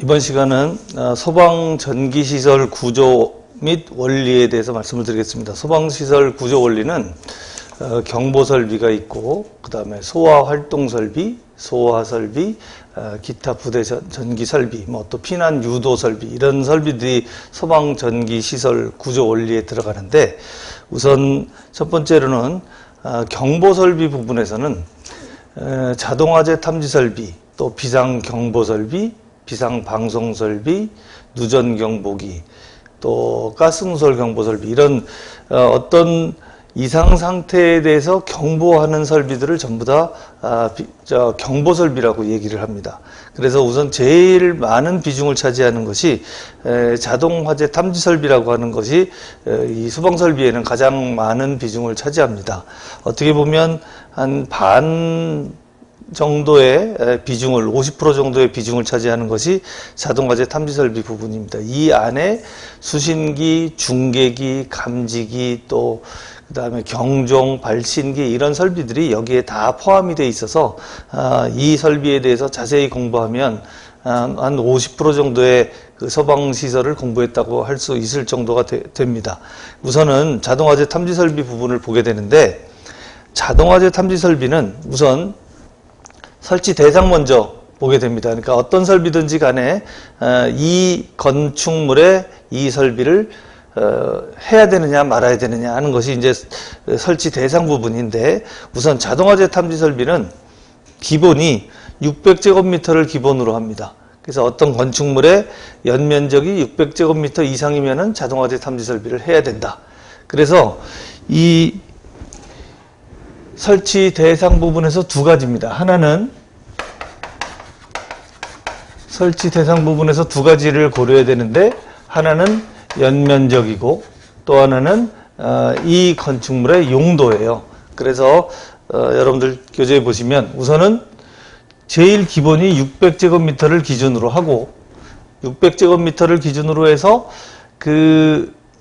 이번 시간은 소방전기시설 구조 및 원리에 대해서 말씀을 드리겠습니다. 소방시설 구조 원리는 경보설비가 있고, 그 다음에 소화활동설비, 소화설비, 기타 부대 전기설비, 또 피난 유도설비, 이런 설비들이 소방전기시설 구조 원리에 들어가는데, 우선 첫 번째로는 경보설비 부분에서는 자동화재 탐지설비, 또 비상경보설비, 비상방송설비, 누전경보기, 또 가스누설 경보설비, 이런 어떤 이상 상태에 대해서 경보하는 설비들을 전부 다 경보설비라고 얘기를 합니다. 그래서 우선 제일 많은 비중을 차지하는 것이 자동화재 탐지설비라고 하는 것이 이 소방설비에는 가장 많은 비중을 차지합니다. 어떻게 보면 한 반 정도의 비중을, 50% 정도의 비중을 차지하는 것이 자동화재 탐지설비 부분입니다. 이 안에 수신기, 중계기, 감지기, 또 그 다음에 경종, 발신기, 이런 설비들이 여기에 다 포함이 되어 있어서 이 설비에 대해서 자세히 공부하면 한 50% 정도의 그 소방시설을 공부했다고 할 수 있을 정도가 됩니다. 우선은 자동화재 탐지설비 부분을 보게 되는데, 자동화재 탐지설비는 우선 설치 대상 먼저 보게 됩니다. 그러니까 어떤 설비든지 간에 이 건축물에 이 설비를 해야 되느냐 말아야 되느냐 하는 것이 이제 설치 대상 부분인데, 우선 자동화재 탐지 설비는 기본이 600제곱미터를 기본으로 합니다. 그래서 어떤 건축물의 연면적이 600제곱미터 이상이면은 자동화재 탐지 설비를 해야 된다. 그래서 이 설치 대상 부분에서 두 가지입니다. 하나는 설치 대상 부분에서 두 가지를 고려해야 되는데, 하나는 연면적이고 또 하나는 이 건축물의 용도예요. 그래서 여러분들 교재에 보시면 우선은 제일 기본이 600제곱미터를 기준으로 하고, 600제곱미터를 기준으로 해서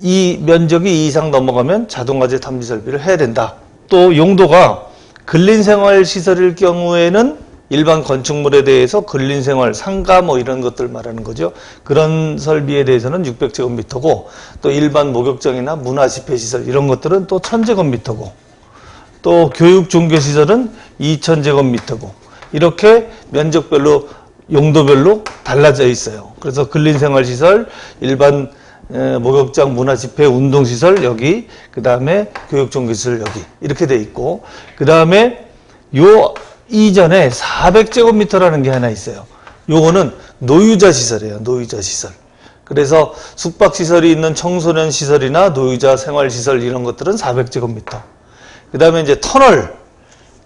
이 면적이 이 이상 넘어가면 자동화재 탐지 설비를 해야 된다. 또 용도가 근린생활시설일 경우에는 일반 건축물에 대해서 근린생활, 상가 이런 것들 말하는 거죠. 그런 설비에 대해서는 600제곱미터고, 또 일반 목욕장이나 문화집회시설 이런 것들은 또 1000제곱미터고, 또 교육종교시설은 2000제곱미터고, 이렇게 면적별로, 용도별로 달라져 있어요. 그래서 근린생활시설, 일반 목욕장, 문화집회, 운동시설 여기, 그 다음에 교육종교시설 여기, 이렇게 돼 있고, 그 다음에 이전에 400제곱미터라는 게 하나 있어요. 요거는 노유자 시설이에요. 노유자 시설. 그래서 숙박시설이 있는 청소년 시설이나 노유자 생활시설 이런 것들은 400제곱미터. 그 다음에 이제 터널,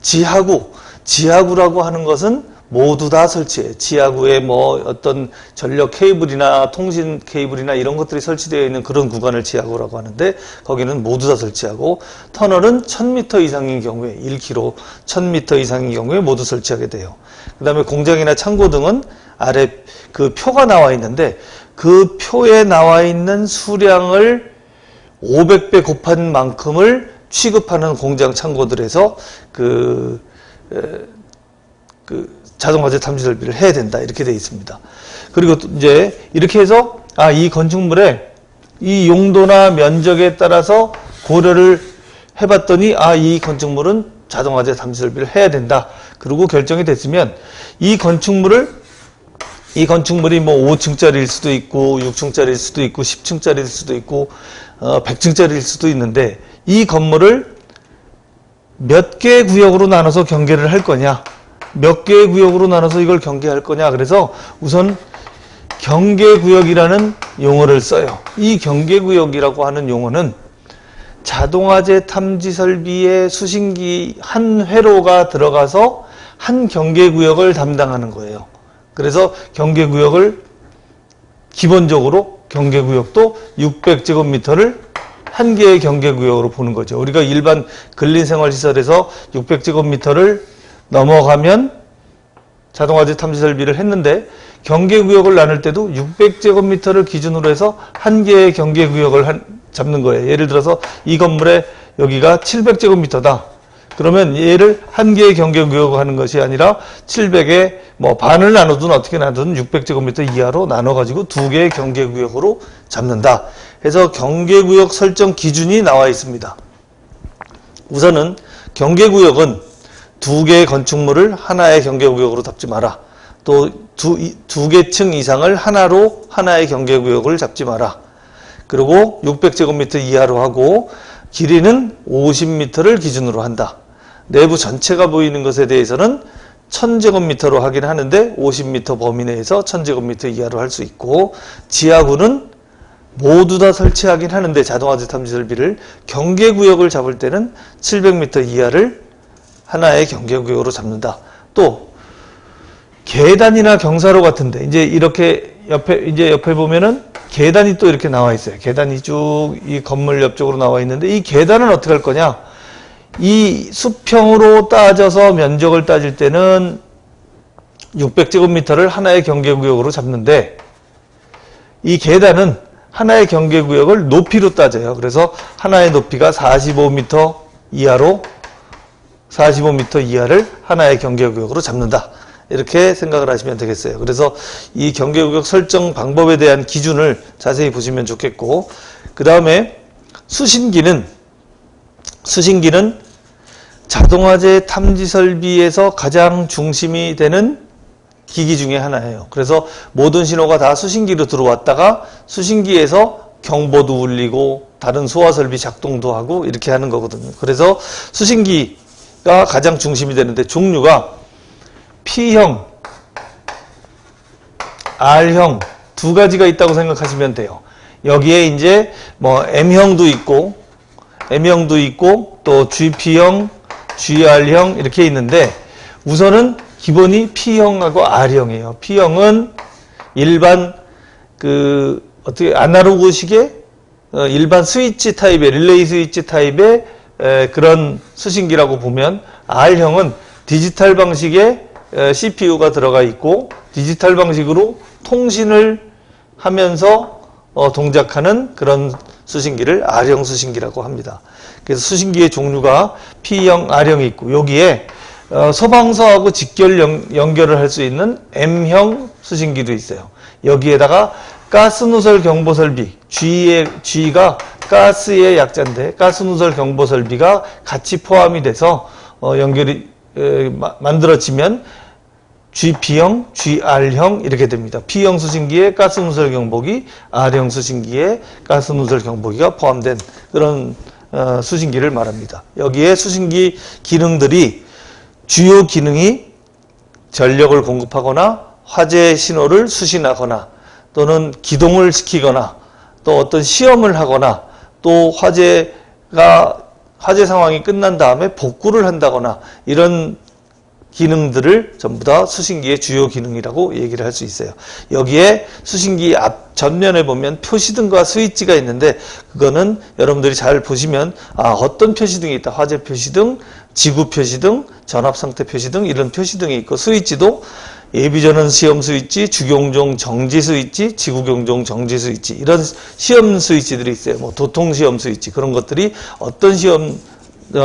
지하구라고 하는 것은 모두 다 설치해요. 지하구에 어떤 전력 케이블이나 통신 케이블이나 이런 것들이 설치되어 있는 그런 구간을 지하구라고 하는데, 거기는 모두 다 설치하고, 터널은 1000m 이상인 경우에, 1km, 1000m 이상인 경우에 모두 설치하게 돼요. 그 다음에 공장이나 창고 등은 아래 그 표가 나와 있는데, 그 표에 나와 있는 수량을 500배 곱한 만큼을 취급하는 공장 창고들에서 자동화재 탐지 설비를 해야 된다, 이렇게 되어 있습니다. 그리고 이제 이렇게 해서 이 건축물의 이 용도나 면적에 따라서 고려를 해봤더니 이 건축물은 자동화재 탐지 설비를 해야 된다. 그리고 결정이 됐으면 이 건축물이 5층짜리일 수도 있고 6층짜리일 수도 있고 10층짜리일 수도 있고 100층짜리일 수도 있는데, 이 건물을 몇 개의 구역으로 나눠서 경계를 할 거냐, 몇 개의 구역으로 나눠서 이걸 경계할 거냐. 그래서 우선 경계구역이라는 용어를 써요. 이 경계구역이라고 하는 용어는 자동화재 탐지 설비의 수신기 한 회로가 들어가서 한 경계구역을 담당하는 거예요. 그래서 경계구역을 기본적으로 경계구역도 600제곱미터를 한 개의 경계구역으로 보는 거죠. 우리가 일반 근린생활시설에서 600제곱미터를 넘어가면 자동화재 탐지 설비를 했는데, 경계구역을 나눌 때도 600제곱미터를 기준으로 해서 한 개의 경계구역을 잡는 거예요. 예를 들어서 이 건물에 여기가 700제곱미터다. 그러면 얘를 한 개의 경계구역으로 하는 것이 아니라 700에 뭐 반을 나누든 어떻게 나누든 600제곱미터 이하로 나눠가지고 두 개의 경계구역으로 잡는다. 해서 경계구역 설정 기준이 나와 있습니다. 우선은 경계구역은 두 개의 건축물을 하나의 경계구역으로 잡지 마라. 또 두 개 층 이상을 하나로 하나의 경계구역을 잡지 마라. 그리고 600제곱미터 이하로 하고 길이는 50m를 기준으로 한다. 내부 전체가 보이는 것에 대해서는 1000제곱미터로 하긴 하는데 50m 범위 내에서 1000제곱미터 이하로 할 수 있고, 지하구는 모두 다 설치하긴 하는데 자동화재 탐지 설비를 경계구역을 잡을 때는 700m 이하를 하나의 경계구역으로 잡는다. 또 계단이나 경사로 같은데 이제 이렇게 옆에 보면은 계단이 또 이렇게 나와 있어요. 계단이 쭉 이 건물 옆쪽으로 나와 있는데 이 계단은 어떻게 할 거냐? 이 수평으로 따져서 면적을 따질 때는 600제곱미터를 하나의 경계구역으로 잡는데 이 계단은 하나의 경계구역을 높이로 따져요. 그래서 하나의 높이가 45m 이하로 45m 이하를 하나의 경계구역으로 잡는다. 이렇게 생각을 하시면 되겠어요. 그래서 이 경계구역 설정 방법에 대한 기준을 자세히 보시면 좋겠고, 그 다음에 수신기는 자동화재 탐지 설비에서 가장 중심이 되는 기기 중에 하나예요. 그래서 모든 신호가 다 수신기로 들어왔다가 수신기에서 경보도 울리고 다른 소화 설비 작동도 하고 이렇게 하는 거거든요. 그래서 수신기가 가장 중심이 되는데 종류가 P형, R형 두 가지가 있다고 생각하시면 돼요. 여기에 이제 뭐 M형도 있고 또 GP형, GR형 이렇게 있는데 우선은 기본이 P형하고 R형이에요. P형은 일반 아날로그식의 일반 스위치 타입의 릴레이 스위치 타입의 그런 수신기라고 보면, R형은 디지털 방식의 CPU가 들어가 있고 디지털 방식으로 통신을 하면서 동작하는 그런 수신기를 R형 수신기라고 합니다. 그래서 수신기의 종류가 P형, R형이 있고 여기에 소방서하고 직결 연결을 할 수 있는 M형 수신기도 있어요. 여기에다가 가스 누설 경보 설비, G가 가스의 약자인데 가스 누설 경보 설비가 같이 포함이 돼서 연결이 만들어지면 GP형, GR형 이렇게 됩니다. P형 수신기에 가스 누설 경보기, R형 수신기에 가스 누설 경보기가 포함된 그런 수신기를 말합니다. 여기에 수신기 기능들이 주요 기능이 전력을 공급하거나 화재 신호를 수신하거나 또는 기동을 시키거나 또 어떤 시험을 하거나 또 화재 상황이 끝난 다음에 복구를 한다거나 이런 기능들을 전부 다 수신기의 주요 기능이라고 얘기를 할 수 있어요. 여기에 수신기 앞 전면에 보면 표시등과 스위치가 있는데 그거는 여러분들이 잘 보시면 어떤 표시등이 있다. 화재 표시등, 지구 표시등, 전압 상태 표시등 이런 표시등이 있고 스위치도 예비전원 시험 스위치, 주경종 정지 스위치, 지구경종 정지 스위치 이런 시험 스위치들이 있어요. 뭐 도통 시험 스위치 그런 것들이 어떤 시험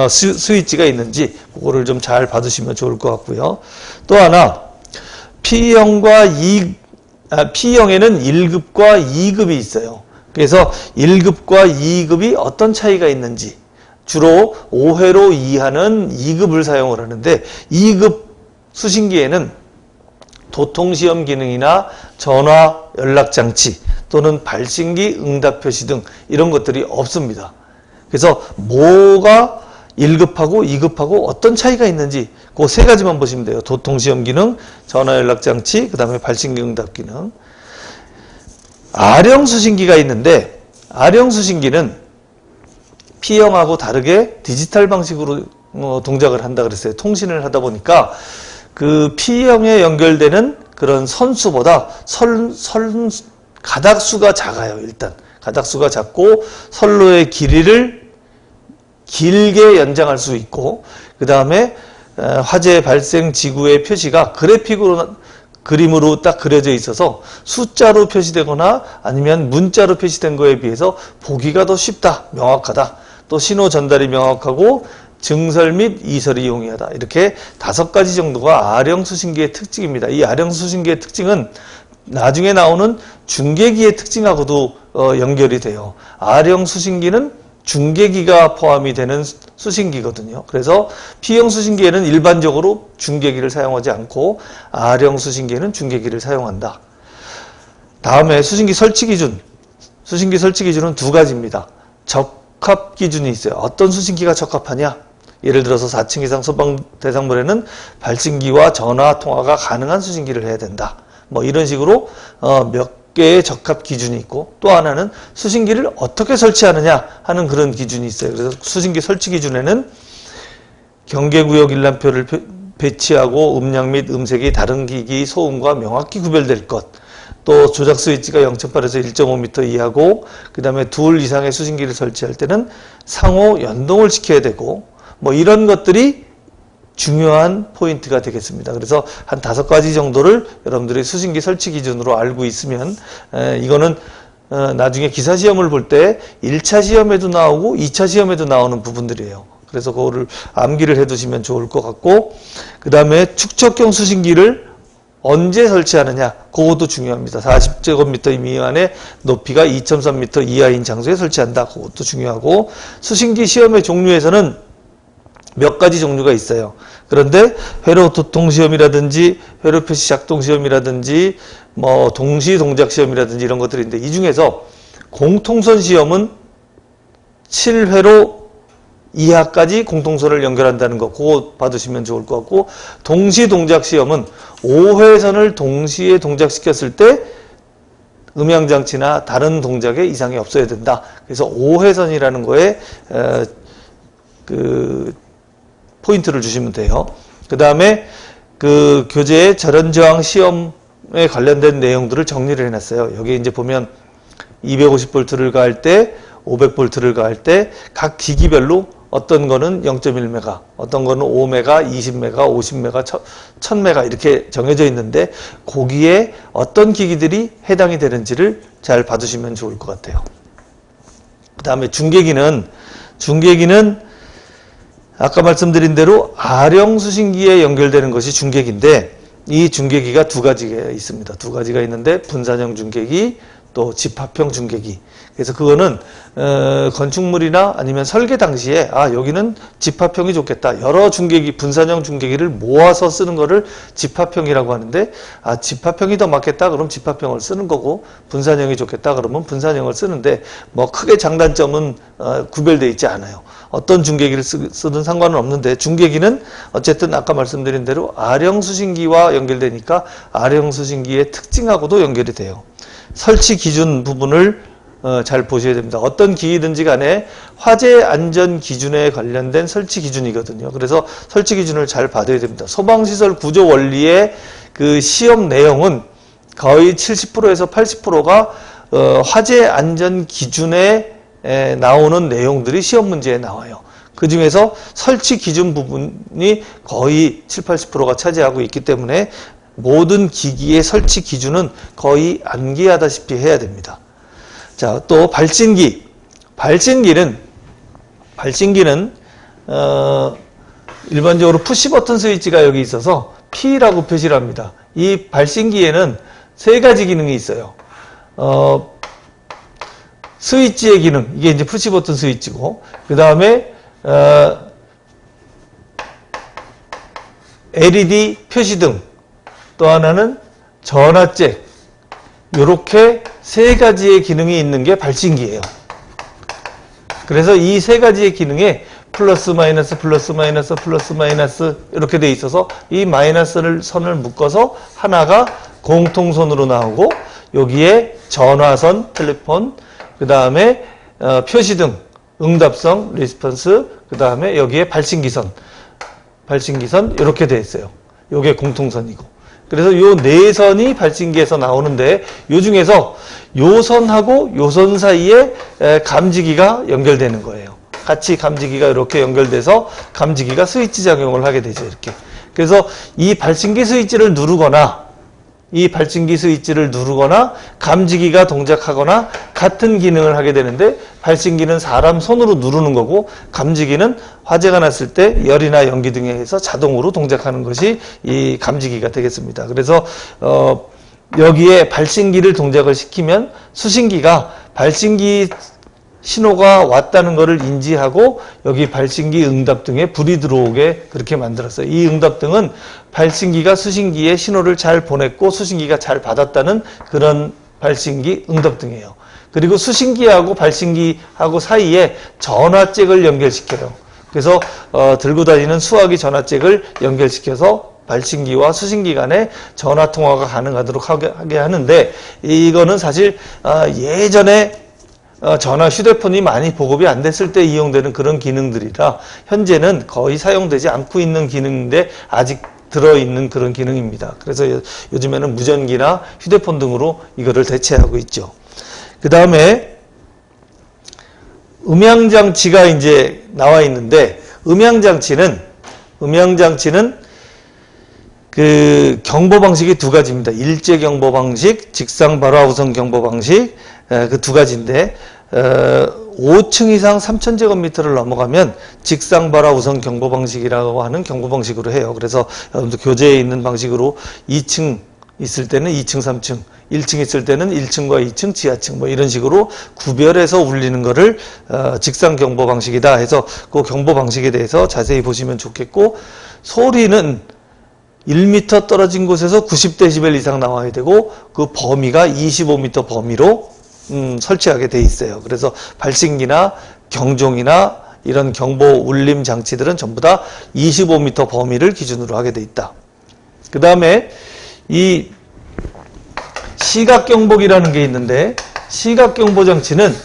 스위치가 있는지 그거를 좀 잘 받으시면 좋을 것 같고요. 또 하나 P형에는 1급과 2급이 있어요. 그래서 1급과 2급이 어떤 차이가 있는지 주로 5회로 이하는 2급을 사용을 하는데 2급 수신기에는 도통시험 기능이나 전화 연락장치 또는 발신기 응답 표시 등 이런 것들이 없습니다. 그래서 뭐가 1급하고 2급하고 어떤 차이가 있는지 그 세 가지만 보시면 돼요. 도통시험 기능, 전화연락장치, 그 다음에 발신기 응답 기능. R형 수신기가 있는데 R형 수신기는 P형하고 다르게 디지털 방식으로 동작을 한다 그랬어요. 통신을 하다 보니까 그 P형에 연결되는 그런 선수보다 가닥수가 작아요. 일단 가닥수가 작고 선로의 길이를 길게 연장할 수 있고 그 다음에 화재 발생 지구의 표시가 그림으로 딱 그려져 있어서 숫자로 표시되거나 아니면 문자로 표시된 거에 비해서 보기가 더 쉽다, 명확하다. 또 신호 전달이 명확하고 증설 및 이설이 용이하다. 이렇게 5가지 정도가 R형 수신기의 특징입니다. 이 R형 수신기의 특징은 나중에 나오는 중계기의 특징하고도 연결이 돼요. R형 수신기는 중계기가 포함이 되는 수신기거든요. 그래서 P형 수신기에는 일반적으로 중계기를 사용하지 않고 R형 수신기에는 중계기를 사용한다. 다음에 수신기 설치 기준. 수신기 설치 기준은 2가지입니다. 적합 기준이 있어요. 어떤 수신기가 적합하냐? 예를 들어서 4층 이상 소방 대상물에는 발신기와 전화 통화가 가능한 수신기를 해야 된다. 뭐 이런 식으로 몇 개의 적합 기준이 있고, 또 하나는 수신기를 어떻게 설치하느냐 하는 그런 기준이 있어요. 그래서 수신기 설치 기준에는 경계구역 일람표를 배치하고 음량 및 음색이 다른 기기 소음과 명확히 구별될 것, 또 조작 스위치가 0.8에서 1.5m 이하고, 그 다음에 2 이상의 수신기를 설치할 때는 상호 연동을 시켜야 되고, 뭐 이런 것들이 중요한 포인트가 되겠습니다. 그래서 한 5가지 정도를 여러분들이 수신기 설치 기준으로 알고 있으면, 이거는 나중에 기사 시험을 볼 때 1차 시험에도 나오고 2차 시험에도 나오는 부분들이에요. 그래서 그거를 암기를 해두시면 좋을 것 같고, 그 다음에 축척형 수신기를 언제 설치하느냐, 그것도 중요합니다. 40제곱미터 미만의 높이가 2.3m 이하인 장소에 설치한다. 그것도 중요하고, 수신기 시험의 종류에서는 몇 가지 종류가 있어요. 그런데 회로 도통 시험이라든지 회로 표시 작동 시험이라든지 뭐 동시 동작 시험이라든지 이런 것들인데, 이 중에서 공통선 시험은 7회로 이하까지 공통선을 연결한다는 거, 그거 받으시면 좋을 것 같고, 동시 동작 시험은 5회선을 동시에 동작시켰을 때 음향장치나 다른 동작에 이상이 없어야 된다. 그래서 5회선이라는 거에 포인트를 주시면 돼요. 그 다음에 그 교재의 절연저항 시험에 관련된 내용들을 정리를 해놨어요. 여기 이제 보면 250V를 가할 때, 500V를 가할 때 각 기기별로 어떤 거는 0.1메가, 어떤 거는 5메가, 20메가, 50메가, 1000메가 이렇게 정해져 있는데, 거기에 어떤 기기들이 해당이 되는지를 잘 봐두시면 좋을 것 같아요. 그 다음에 중계기는 아까 말씀드린 대로 R형 수신기에 연결되는 것이 중계기인데, 이 중계기가 2가지가 있습니다. 2가지가 있는데, 분산형 중계기, 또 집합형 중계기. 그래서 그거는 건축물이나 아니면 설계 당시에 여기는 집합형이 좋겠다, 여러 중계기, 분산형 중계기를 모아서 쓰는 거를 집합형이라고 하는데, 집합형이 더 맞겠다 그럼 집합형을 쓰는 거고, 분산형이 좋겠다 그러면 분산형을 쓰는데, 뭐 크게 장단점은 구별되어 있지 않아요. 어떤 중계기를 쓰든 상관은 없는데, 중계기는 어쨌든 아까 말씀드린 대로 R형 수신기와 연결되니까 R형 수신기의 특징하고도 연결이 돼요. 설치 기준 부분을 잘 보셔야 됩니다. 어떤 기기든지 간에 화재 안전 기준에 관련된 설치 기준이거든요. 그래서 설치 기준을 잘 받아야 됩니다. 소방시설 구조 원리의 그 시험 내용은 거의 70%에서 80%가 화재 안전 기준에 나오는 내용들이 시험 문제에 나와요. 그 중에서 설치 기준 부분이 거의 70~80%가 차지하고 있기 때문에 모든 기기의 설치 기준은 거의 암기하다시피 해야 됩니다. 자, 또 발신기. 발신기는 일반적으로 푸시 버튼 스위치가 여기 있어서 P라고 표시를 합니다. 이 발신기에는 3가지 기능이 있어요. 스위치의 기능, 이게 이제 푸시 버튼 스위치고, 그 다음에 LED 표시등, 또 하나는 전화잭, 이렇게 3가지의 기능이 있는 게 발신기예요. 그래서 이 3가지의 기능에 플러스 마이너스 플러스 마이너스 플러스 마이너스 이렇게 돼 있어서, 이 마이너스를 선을 묶어서 하나가 공통선으로 나오고, 여기에 전화선, 텔레폰, 그 다음에 표시등, 응답성, 리스폰스, 그 다음에 여기에 발신기선 이렇게 돼 있어요. 요게 공통선이고. 그래서 요 4선이 발신기에서 나오는데, 요 중에서 요 선하고 요 선 사이에 감지기가 연결되는 거예요. 같이 감지기가 이렇게 연결돼서 감지기가 스위치 작용을 하게 되죠. 이렇게. 그래서 이 발신기 스위치를 누르거나 이 발신기 스위치를 누르거나 감지기가 동작하거나 같은 기능을 하게 되는데, 발신기는 사람 손으로 누르는 거고 감지기는 화재가 났을 때 열이나 연기 등에 의해서 자동으로 동작하는 것이 이 감지기가 되겠습니다. 그래서 여기에 발신기를 동작을 시키면 수신기가 발신기 신호가 왔다는 것을 인지하고 여기 발신기 응답등에 불이 들어오게 그렇게 만들었어요. 이 응답등은 발신기가 수신기에 신호를 잘 보냈고 수신기가 잘 받았다는 그런 발신기 응답등이에요. 그리고 수신기하고 발신기하고 사이에 전화잭을 연결시켜요. 그래서 들고 다니는 수화기 전화잭을 연결시켜서 발신기와 수신기 간에 전화통화가 가능하도록 하게 하는데, 이거는 사실 예전에 전화, 휴대폰이 많이 보급이 안 됐을 때 이용되는 그런 기능들이라 현재는 거의 사용되지 않고 있는 기능인데 아직 들어있는 그런 기능입니다. 그래서 요즘에는 무전기나 휴대폰 등으로 이거를 대체하고 있죠. 그 다음에 음향장치가 이제 나와 있는데, 음향장치는 그 경보 방식이 두 가지입니다. 일제 경보 방식, 직상 발화 우선 경보 방식, 그 두 가지인데, 5층 이상 3,000제곱미터를 넘어가면 직상 발화 우선 경보 방식이라고 하는 경보 방식으로 해요. 그래서 여러분들 교재에 있는 방식으로 2층 있을 때는 2층, 3층, 1층 있을 때는 1층과 2층, 지하층 뭐 이런 식으로 구별해서 울리는 거를 직상 경보 방식이다 해서 그 경보 방식에 대해서 자세히 보시면 좋겠고, 소리는 1m 떨어진 곳에서 90dB 이상 나와야 되고 그 범위가 25m 범위로 설치하게 돼 있어요. 그래서 발신기나 경종이나 이런 경보 울림 장치들은 전부 다 25m 범위를 기준으로 하게 돼 있다. 그 다음에 이 시각경보기라는 게 있는데, 시각경보 장치는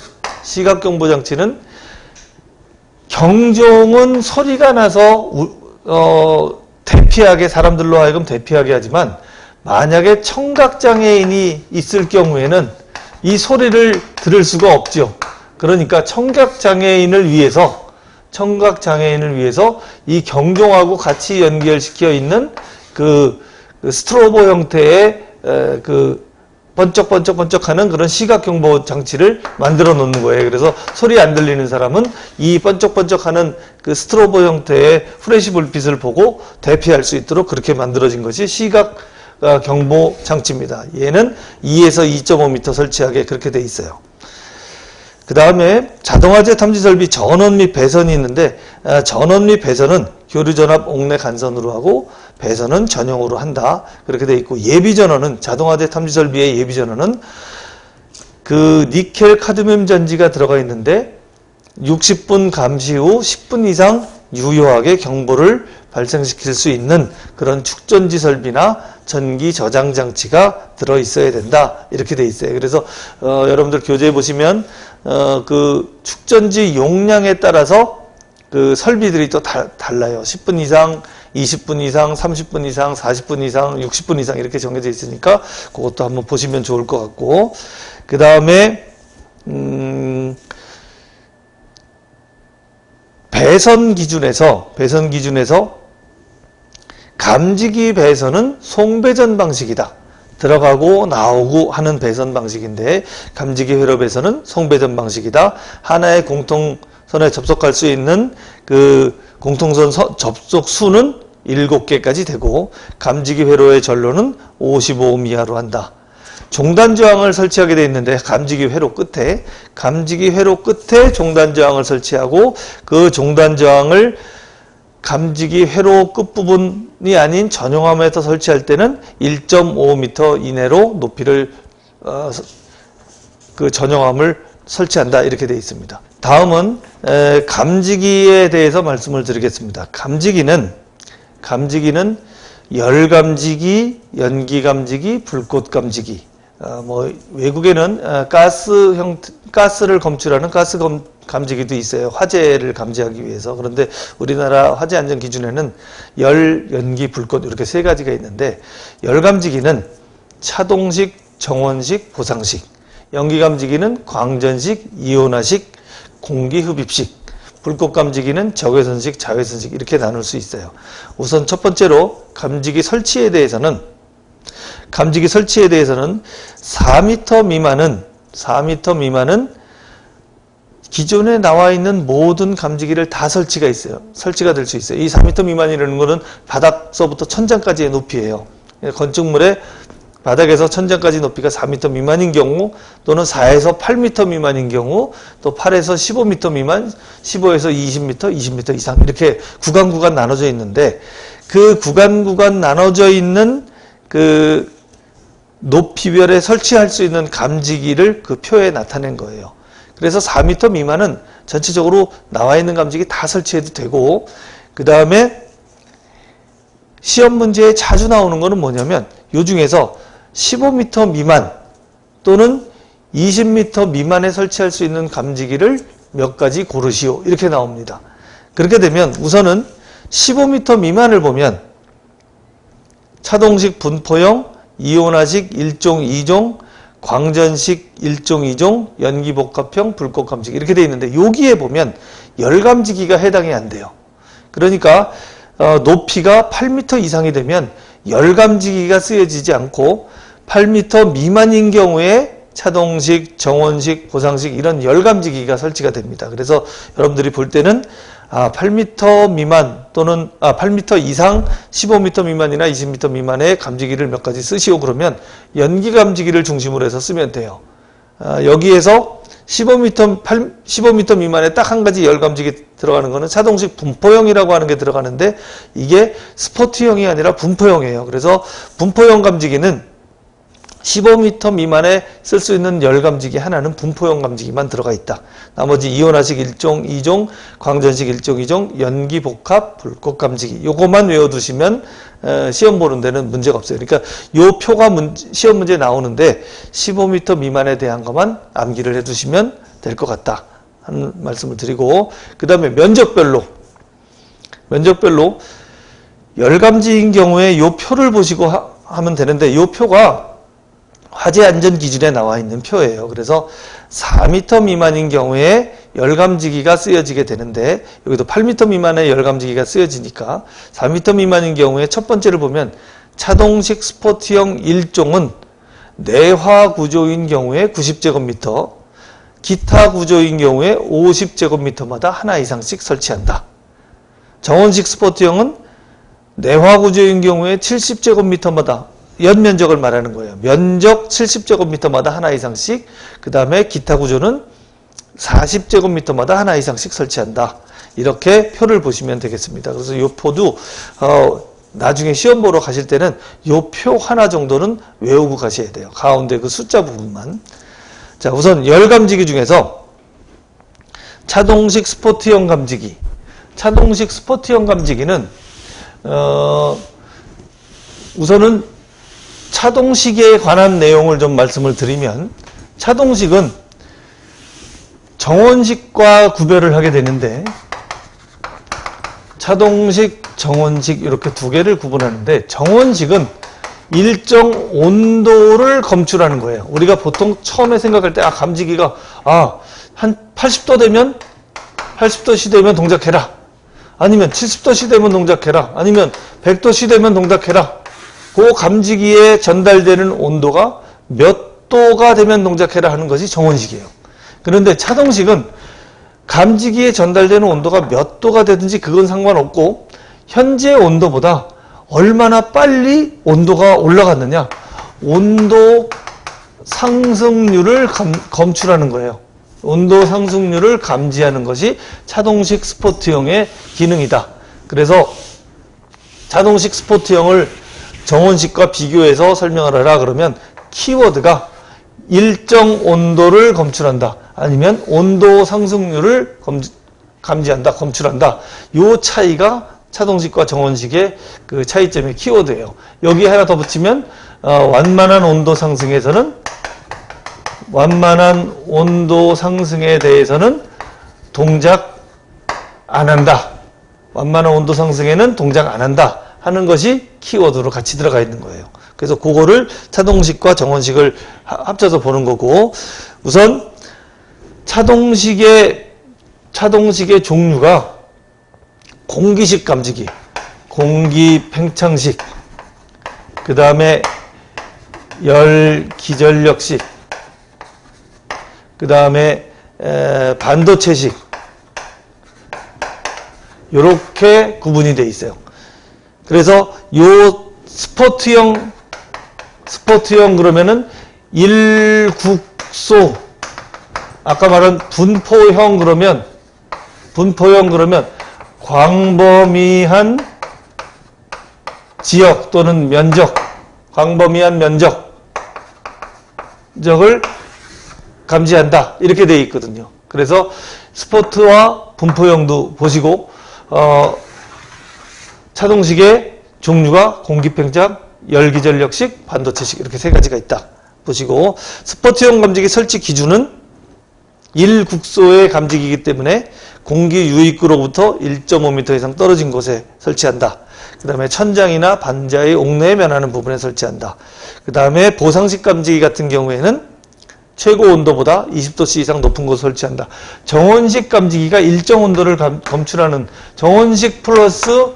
경종은 소리가 나서 대피하게, 사람들로 하여금 대피하게 하지만 만약에 청각장애인이 있을 경우에는 이 소리를 들을 수가 없죠. 그러니까 청각장애인을 위해서 이 경종하고 같이 연결시켜 있는 그 스트로보 형태의 그 번쩍번쩍번쩍하는 그런 시각경보 장치를 만들어 놓는 거예요. 그래서 소리 안 들리는 사람은 이 번쩍번쩍하는 그 스트로보 형태의 후레쉬 불빛을 보고 대피할 수 있도록 그렇게 만들어진 것이 시각경보 장치입니다. 얘는 2에서 2.5m 설치하게 그렇게 돼 있어요. 그 다음에 자동화재 탐지 설비 전원 및 배선이 있는데, 전원 및 배선은 교류전압 옥내 간선으로 하고 배선은 전용으로 한다 그렇게 돼 있고, 예비전원은 자동화재 탐지 설비의 예비전원은 그 니켈 카드뮴 전지가 들어가 있는데 60분 감시 후 10분 이상 유효하게 경보를 발생시킬 수 있는 그런 축전지 설비나 전기 저장 장치가 들어 있어야 된다 이렇게 돼 있어요. 그래서 여러분들 교재에 보시면 그 축전지 용량에 따라서 그 설비들이 또 달라요. 10분 이상, 20분 이상, 30분 이상, 40분 이상, 60분 이상 이렇게 정해져 있으니까 그것도 한번 보시면 좋을 것 같고, 그 다음에 배선 기준에서 감지기 배선은 송배전 방식이다. 들어가고 나오고 하는 배선 방식인데, 감지기 회로 배선은 송배전 방식이다. 하나의 공통선에 접속할 수 있는 그 공통선 접속 수는 7개까지 되고, 감지기 회로의 전로는 55옴 이하로 한다. 종단 저항을 설치하게 되어 있는데, 감지기 회로 끝에 종단 저항을 설치하고, 그 종단 저항을 감지기 회로 끝부분이 아닌 전용함에서 설치할 때는 1.5m 이내로 높이를 그 전용함을 설치한다 이렇게 되어 있습니다. 다음은 감지기에 대해서 말씀을 드리겠습니다. 감지기는 열감지기, 연기감지기, 불꽃감지기, 뭐 외국에는 가스를 검출하는 가스 감지기도 있어요. 화재를 감지하기 위해서. 그런데 우리나라 화재 안전 기준에는 열, 연기, 불꽃 이렇게 세 가지가 있는데, 열 감지기는 차동식, 정원식, 보상식, 연기 감지기는 광전식, 이온화식, 공기 흡입식, 불꽃 감지기는 적외선식, 자외선식 이렇게 나눌 수 있어요. 우선 첫 번째로 감지기 설치에 대해서는 감지기 설치에 대해서는 4m 미만은 기존에 나와 있는 모든 감지기를 다 설치가 될 수 있어요. 이 4m 미만이라는 것은 바닥서부터 천장까지의 높이예요. 건축물의 바닥에서 천장까지 높이가 4m 미만인 경우, 또는 4에서 8m 미만인 경우, 또 8에서 15m 미만, 15에서 20m, 20m 이상 이렇게 구간 나눠져 있는데, 그 구간 나눠져 있는 그 높이별에 설치할 수 있는 감지기를 그 표에 나타낸 거예요. 그래서 4m 미만은 전체적으로 나와 있는 감지기 다 설치해도 되고, 그 다음에 시험 문제에 자주 나오는 거는 뭐냐면, 요 중에서 15m 미만 또는 20m 미만에 설치할 수 있는 감지기를 몇 가지 고르시오. 이렇게 나옵니다. 그렇게 되면 우선은 15m 미만을 보면 차동식 분포형, 이온화식 1종, 2종, 광전식 1종, 2종, 연기복합형, 불꽃감지기 이렇게 되어 있는데, 여기에 보면 열감지기가 해당이 안 돼요. 그러니까 높이가 8m 이상이 되면 열감지기가 쓰여지지 않고 8m 미만인 경우에 차동식, 정원식, 보상식 이런 열감지기가 설치가 됩니다. 그래서 여러분들이 볼 때는 8m 미만 또는 8m 이상 15m 미만이나 20m 미만의 감지기를 몇 가지 쓰시오 그러면 연기감지기를 중심으로 해서 쓰면 돼요. 여기에서 15m 미만에 딱 한 가지 열감지기 들어가는 거는 차동식 분포형이라고 하는 게 들어가는데, 이게 스포트형이 아니라 분포형이에요. 그래서 분포형 감지기는 15m 미만에 쓸 수 있는 열감지기 하나는 분포형 감지기만 들어가 있다. 나머지 이온화식 1종, 2종, 광전식 1종, 2종, 연기복합, 불꽃감지기 요것만 외워두시면 시험 보는 데는 문제가 없어요. 그러니까 요 표가 시험 문제에 나오는데 15m 미만에 대한 것만 암기를 해두시면 될 것 같다 하는 말씀을 드리고, 그 다음에 면적별로 열감지인 경우에 요 표를 보시고 하면 되는데, 요 표가 화재 안전 기준에 나와 있는 표예요. 그래서 4m 미만인 경우에 열감지기가 쓰여지게 되는데, 여기도 8m 미만의 열감지기가 쓰여지니까 4m 미만인 경우에 첫 번째를 보면 차동식 스포트형 1종은 내화 구조인 경우에 90제곱미터, 기타 구조인 경우에 50제곱미터마다 하나 이상씩 설치한다. 정원식 스포트형은 내화 구조인 경우에 70제곱미터마다 연면적을 말하는 거예요. 면적 70제곱미터마다 하나 이상씩, 그 다음에 기타 구조는 40제곱미터마다 하나 이상씩 설치한다. 이렇게 표를 보시면 되겠습니다. 그래서 이 표도 나중에 시험 보러 가실 때는 이 표 하나 정도는 외우고 가셔야 돼요. 가운데 그 숫자 부분만. 자, 우선 열감지기 중에서 차동식 스포트형 감지기. 차동식 스포트형 감지기는 우선은 차동식에 관한 내용을 좀 말씀을 드리면, 차동식은 정원식과 구별을 하게 되는데, 차동식, 정원식 이렇게 두 개를 구분하는데, 정원식은 일정 온도를 검출하는 거예요. 우리가 보통 처음에 생각할 때 감지기가 한 80도 되면 80도씨 되면 동작해라, 아니면 70도씨 되면 동작해라, 아니면 100도씨 되면 동작해라. 그 감지기에 전달되는 온도가 몇 도가 되면 동작해라 하는 것이 정원식이에요. 그런데 차동식은 감지기에 전달되는 온도가 몇 도가 되든지 그건 상관없고, 현재 온도보다 얼마나 빨리 온도가 올라갔느냐, 온도 상승률을 검출하는 거예요. 온도 상승률을 감지하는 것이 차동식 스포트형의 기능이다. 그래서 차동식 스포트형을 정원식과 비교해서 설명을 하라 그러면 키워드가 일정 온도를 검출한다, 아니면 온도 상승률을 감지한다, 검출한다. 요 차이가 차동식과 정원식의 그 차이점의 키워드예요. 여기 하나 더 붙이면 완만한 온도 상승에서는, 완만한 온도 상승에 대해서는 동작 안 한다, 완만한 온도 상승에는 동작 안 한다 하는 것이 키워드로 같이 들어가 있는 거예요. 그래서 그거를 차동식과 정원식을 합쳐서 보는 거고, 우선 차동식의 종류가 공기식 감지기, 공기 팽창식, 그 다음에 열 기전력식, 그 다음에 반도체식, 요렇게 구분이 되어 있어요. 그래서 요 스포트형 그러면은 일국소, 아까 말한 분포형 그러면 광범위한 지역 또는 면적, 광범위한 면적을 감지한다, 이렇게 되어 있거든요. 그래서 스포트와 분포형도 보시고, 차동식의 종류가 공기팽창, 열기전력식, 반도체식, 이렇게 세 가지가 있다 보시고, 스포트형 감지기 설치 기준은 1국소의 감지기이기 때문에 공기 유입구로부터 1.5m 이상 떨어진 곳에 설치한다. 그 다음에 천장이나 반자의 옥내에 면하는 부분에 설치한다. 그 다음에 보상식 감지기 같은 경우에는 최고 온도보다 20도씨 이상 높은 곳에 설치한다. 정원식 감지기가 일정 온도를 검출하는 정원식 플러스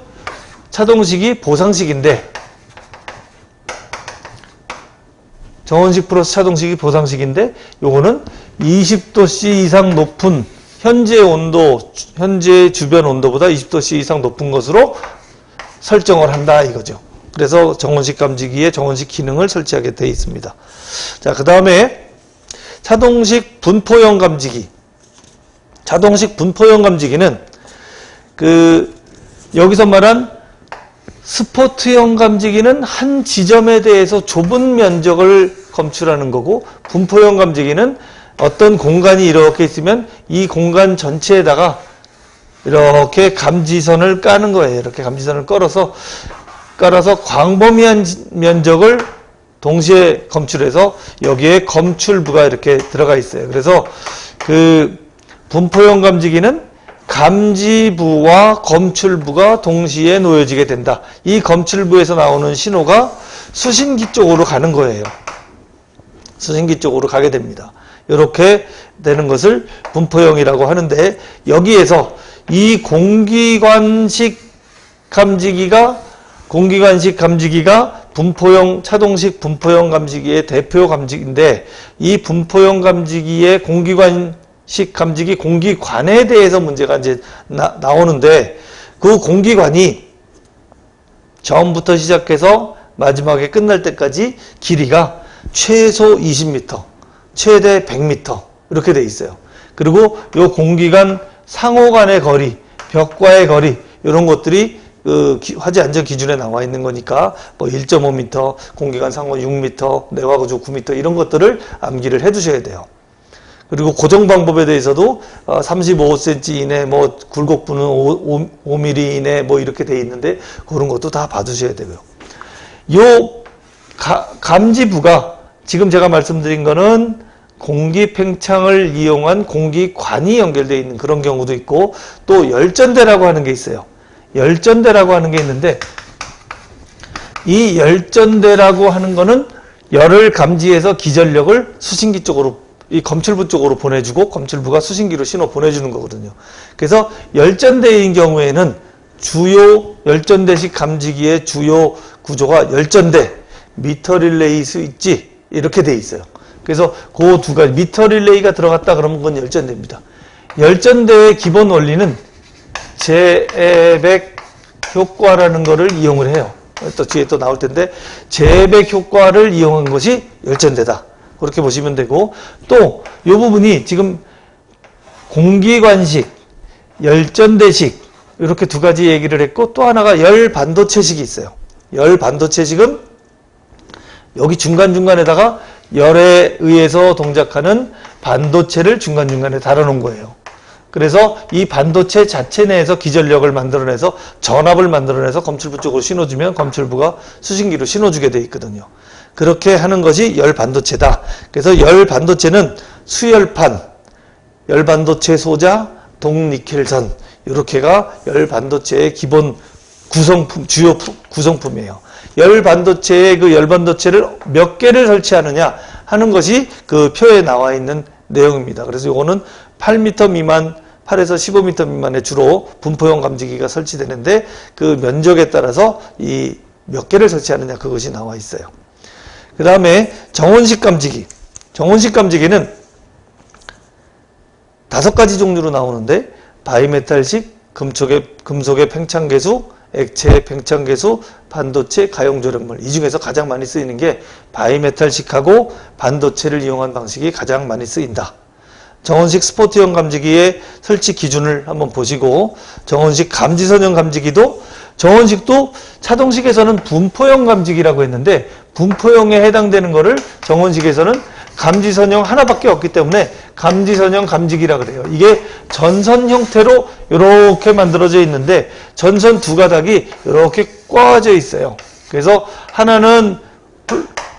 차동식이 보상식인데, 정원식 플러스 차동식이 보상식인데, 요거는 20도씨 이상 높은 현재 주변 온도보다 20도씨 이상 높은 것으로 설정을 한다 이거죠. 그래서 정원식 감지기에 정원식 기능을 설치하게 되어 있습니다. 자, 그 다음에 차동식 분포형 감지기. 차동식 분포형 감지기는 여기서 말한 스포트형 감지기는 한 지점에 대해서 좁은 면적을 검출하는 거고, 분포형 감지기는 어떤 공간이 이렇게 있으면 이 공간 전체에다가 이렇게 감지선을 까는 거예요. 이렇게 감지선을 깔아서 광범위한 면적을 동시에 검출해서 여기에 검출부가 이렇게 들어가 있어요. 그래서 분포형 감지기는 감지부와 검출부가 동시에 놓여지게 된다. 이 검출부에서 나오는 신호가 수신기 쪽으로 가는 거예요. 수신기 쪽으로 가게 됩니다. 이렇게 되는 것을 분포형이라고 하는데, 여기에서 이 공기관식 감지기가 분포형, 차동식 분포형 감지기의 대표 감지기인데, 이 분포형 감지기의 공기관식 감지기 공기관에 대해서 문제가 이제 나오는데, 그 공기관이 처음부터 시작해서 마지막에 끝날 때까지 길이가 최소 20m, 최대 100m 이렇게 돼 있어요. 그리고 이 공기관 상호 간의 거리, 벽과의 거리, 이런 것들이 화재 안전 기준에 나와 있는 거니까 뭐 1.5m, 공기관 상호 6m, 내화 구조 9m 이런 것들을 암기를 해 두셔야 돼요. 그리고 고정 방법에 대해서도 35cm 이내, 뭐 굴곡부는 5mm 이내 뭐 이렇게 돼 있는데, 그런 것도 다 봐두셔야 되고요. 요 감지부가 지금 제가 말씀드린 거는 공기 팽창을 이용한 공기관이 연결되어 있는 그런 경우도 있고, 또 열전대라고 하는 게 있어요. 열전대라고 하는 게 있는데, 이 열전대라고 하는 거는 열을 감지해서 기전력을 수신기 쪽으로, 이 검출부 쪽으로 보내주고, 검출부가 수신기로 신호 보내주는 거거든요. 그래서 열전대인 경우에는 주요 열전대식 감지기의 주요 구조가 열전대, 미터 릴레이 스위치 이렇게 돼 있어요. 그래서 그 두 가지, 미터 릴레이가 들어갔다 그러면 그건 열전대입니다. 열전대의 기본 원리는 재백 효과라는 거를 이용을 해요. 또 뒤에 또 나올 텐데, 재백 효과를 이용한 것이 열전대다. 그렇게 보시면 되고, 또 이 부분이 지금 공기관식, 열전대식 이렇게 두 가지 얘기를 했고, 또 하나가 열반도체식이 있어요. 열반도체식은 여기 중간중간에다가 열에 의해서 동작하는 반도체를 중간중간에 달아놓은 거예요. 그래서 이 반도체 자체 내에서 기전력을 만들어내서 전압을 만들어내서 검출부 쪽으로 신호주면 검출부가 수신기로 신호주게 되어 있거든요. 그렇게 하는 것이 열반도체다. 그래서 열반도체는 수열판, 열반도체 소자, 동니켈선 이렇게가 열반도체의 기본 구성품, 주요 구성품이에요. 열반도체의 그 열반도체를 몇 개를 설치하느냐 하는 것이 그 표에 나와 있는 내용입니다. 그래서 이거는 8m 미만, 8에서 15m 미만에 주로 분포형 감지기가 설치되는데, 그 면적에 따라서 이 몇 개를 설치하느냐 그것이 나와 있어요. 그 다음에 정원식 감지기. 정원식 감지기는 5가지 종류로 나오는데 바이메탈식, 금속의 팽창계수, 액체 팽창계수, 반도체, 가용조력물. 이 중에서 가장 많이 쓰이는 게 바이메탈식하고 반도체를 이용한 방식이 가장 많이 쓰인다. 정원식 스포트형 감지기의 설치 기준을 한번 보시고, 정원식 감지선형 감지기도, 정원식도 차동식에서는 분포형 감지기라고 했는데 분포형에 해당되는 거를 정원식에서는 감지선형 하나밖에 없기 때문에 감지선형 감지기라 그래요. 이게 전선 형태로 이렇게 만들어져 있는데 전선 두 가닥이 이렇게 꽈져 있어요. 그래서 하나는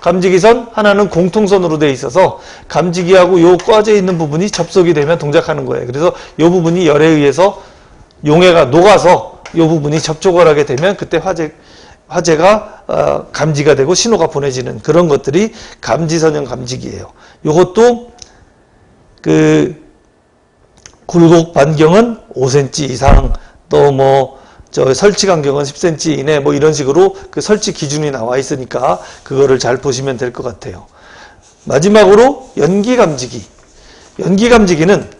감지기선, 하나는 공통선으로 되어 있어서 감지기하고 요 꽈져 있는 부분이 접속이 되면 동작하는 거예요. 그래서 요 부분이 열에 의해서 용해가 녹아서 요 부분이 접촉을 하게 되면 그때 화재가 감지가 되고 신호가 보내지는 그런 것들이 감지선형 감지기예요. 요것도 굴곡 반경은 5cm 이상, 또 설치 간격은 10cm 이내, 이런 식으로 그 설치 기준이 나와 있으니까 그거를 잘 보시면 될 것 같아요. 마지막으로 연기 감지기. 연기 감지기는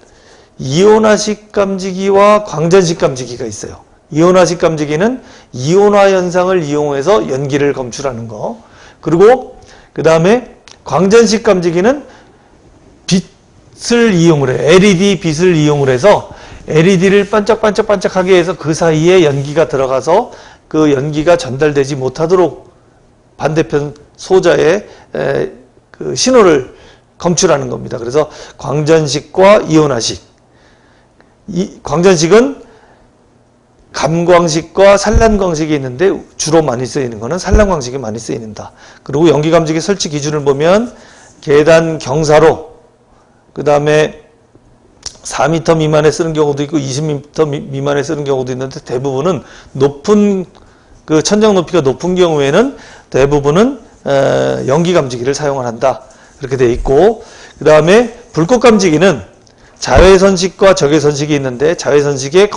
이온화식 감지기와 광전식 감지기가 있어요. 이온화식 감지기는 이온화 현상을 이용해서 연기를 검출하는 거. 그리고 그 다음에 광전식 감지기는 빛을 이용을 해요. LED 빛을 이용을 해서 LED를 반짝반짝반짝하게 해서 그 사이에 연기가 들어가서 그 연기가 전달되지 못하도록 반대편 소자의 그 신호를 검출하는 겁니다. 그래서 광전식과 이온화식. 광전식은 감광식과 산란광식이 있는데 주로 많이 쓰이는 거는 산란광식이 많이 쓰이는다. 그리고 연기감지기 설치 기준을 보면 계단 경사로, 그 다음에 4m 미만에 쓰는 경우도 있고 20m 미만에 쓰는 경우도 있는데 대부분은 높은 그 천장 높이가 높은 경우에는 대부분은 연기감지기를 사용을 한다. 그렇게 돼 있고, 그 다음에 불꽃감지기는 자외선식과 적외선식이 있는데 자외선식의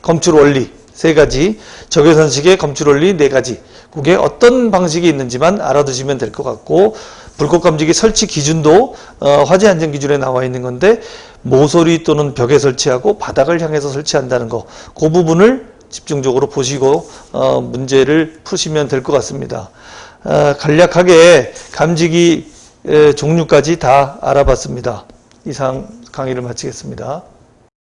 검출 원리 3가지, 적외선식의 검출 원리 4가지. 그게 어떤 방식이 있는지만 알아두시면 될 것 같고, 불꽃감지기 설치 기준도 화재 안전 기준에 나와 있는 건데 모서리 또는 벽에 설치하고 바닥을 향해서 설치한다는 거, 그 부분을 집중적으로 보시고 문제를 푸시면 될 것 같습니다. 간략하게 감지기 종류까지 다 알아봤습니다. 이상 강의를 마치겠습니다.